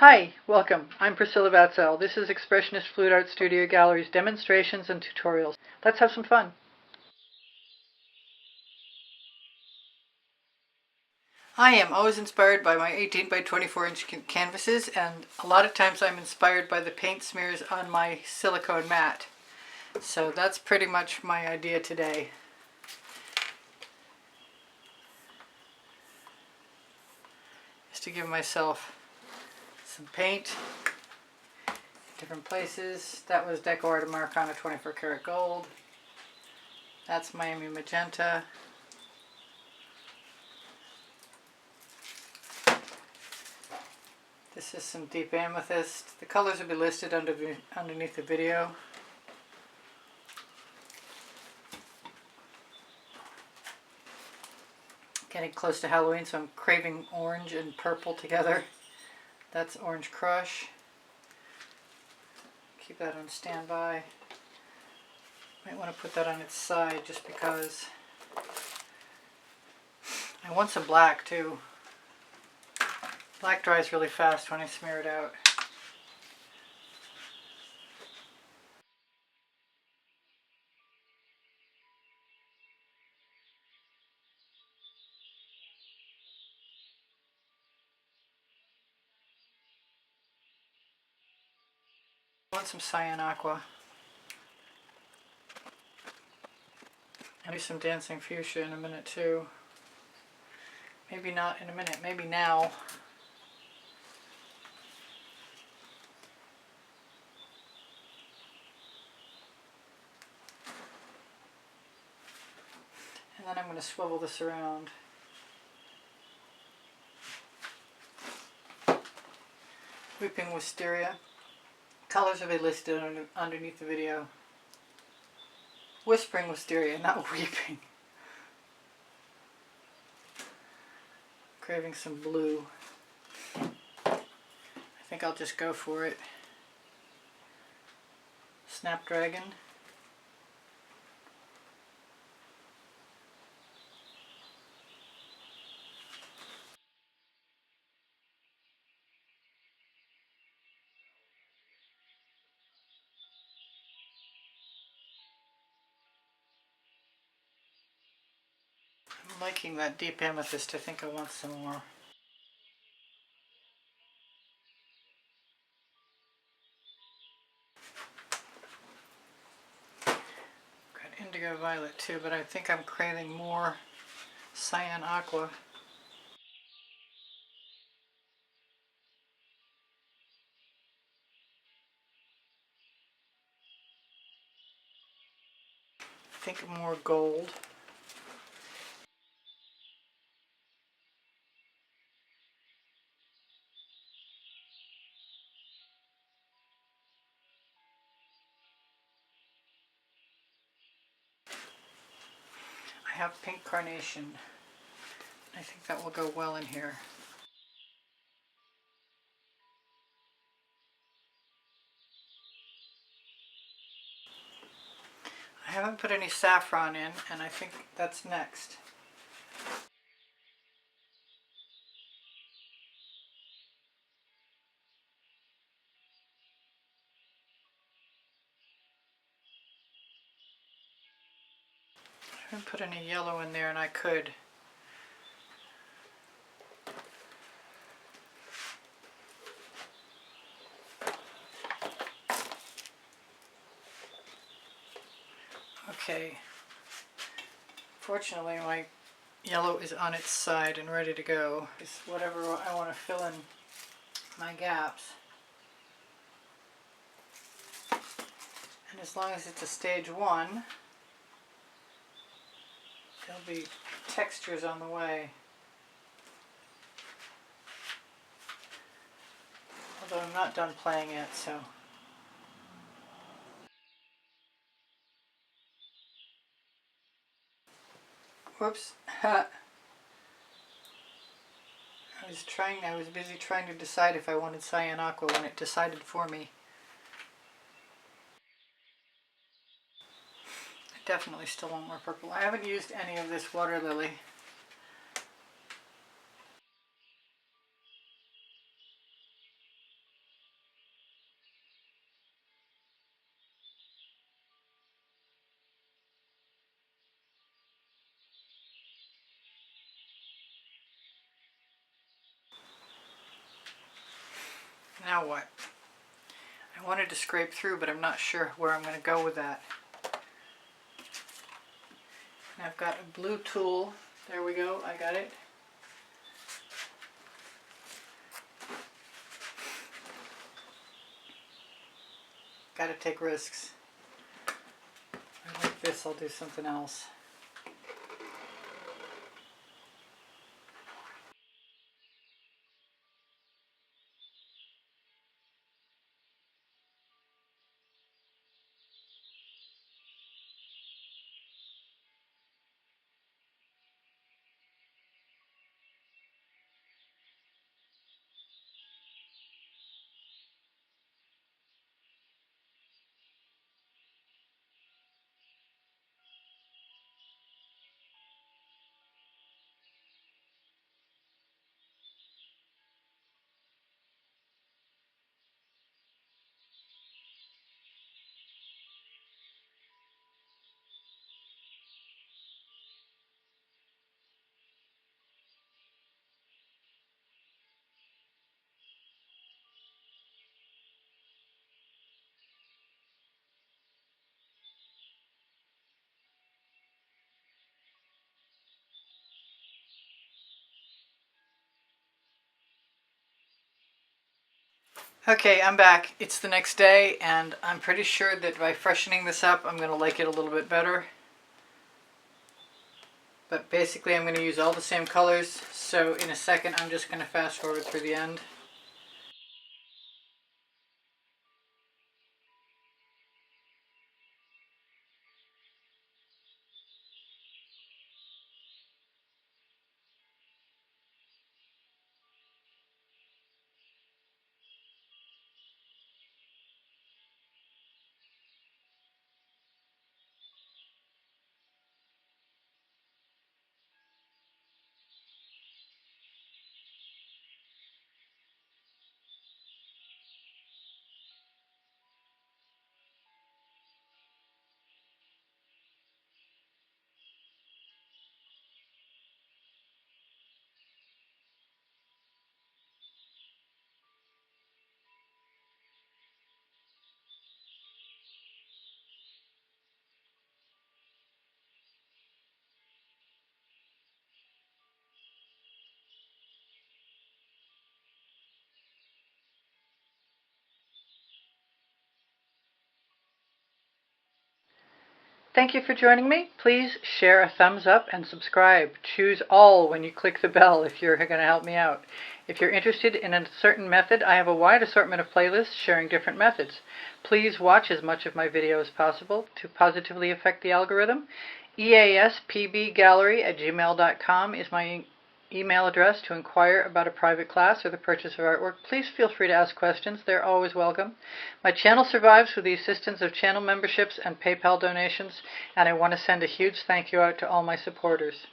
Hi, welcome. I'm Priscilla Batzell. This is Expressionist Flute Art Studio Gallery's demonstrations and tutorials. Let's have some fun. I am always inspired by my 18 by 24 inch canvases, and a lot of times I'm inspired by the paint smears on my silicone mat. So that's pretty much my idea today. Just to give myself some paint, different places. That was Decoart Americana 24 karat gold. That's Miami Magenta. This is some deep amethyst. The colors will be listed underneath the video. Getting close to Halloween, so I'm craving orange and purple together. That's Orange Crush. Keep that on standby. Might want to put that on its side just because. I want some black too. Black dries really fast when I smear it out. I want some cyan aqua. I'll do some dancing fuchsia in a minute too. Maybe not in a minute, maybe now. And then I'm going to swivel this around. Weeping Wisteria. Colors will be listed underneath the video. Whispering Wisteria, not weeping. Craving some blue. I think I'll just go for it. Snapdragon. I'm liking that deep amethyst. I think I want some more. Got indigo violet too, but I think I'm craving more cyan aqua. I think more gold. I have pink carnation. I think that will go well in here. I haven't put any saffron in, and I think that's next. I haven't put any yellow in there, and I could. Okay. Fortunately, my yellow is on its side and ready to go. It's whatever I want to fill in my gaps. And as long as it's a stage 1, there'll be textures on the way. Although I'm not done playing yet, so. Whoops. I was busy trying to decide if I wanted cyan aqua when it decided for me. I definitely still want more purple. I haven't used any of this water lily. Now what? I wanted to scrape through, but I'm not sure where I'm going to go with that. And I've got a blue tool. There we go. I got it. Got to take risks. I like this. I'll do something else. Okay, I'm back. It's the next day, and I'm pretty sure that by freshening this up, I'm going to like it a little bit better. But basically, I'm going to use all the same colors, so in a second, I'm just going to fast forward through the end. Thank you for joining me. Please share a thumbs up and subscribe. Choose all when you click the bell if you're going to help me out. If you're interested in a certain method, I have a wide assortment of playlists sharing different methods. Please watch as much of my video as possible to positively affect the algorithm. easpbgallery@gmail.com is my email address to inquire about a private class or the purchase of artwork. Please feel free to ask questions. They're always welcome. My channel survives with the assistance of channel memberships and PayPal donations, and I want to send a huge thank you out to all my supporters.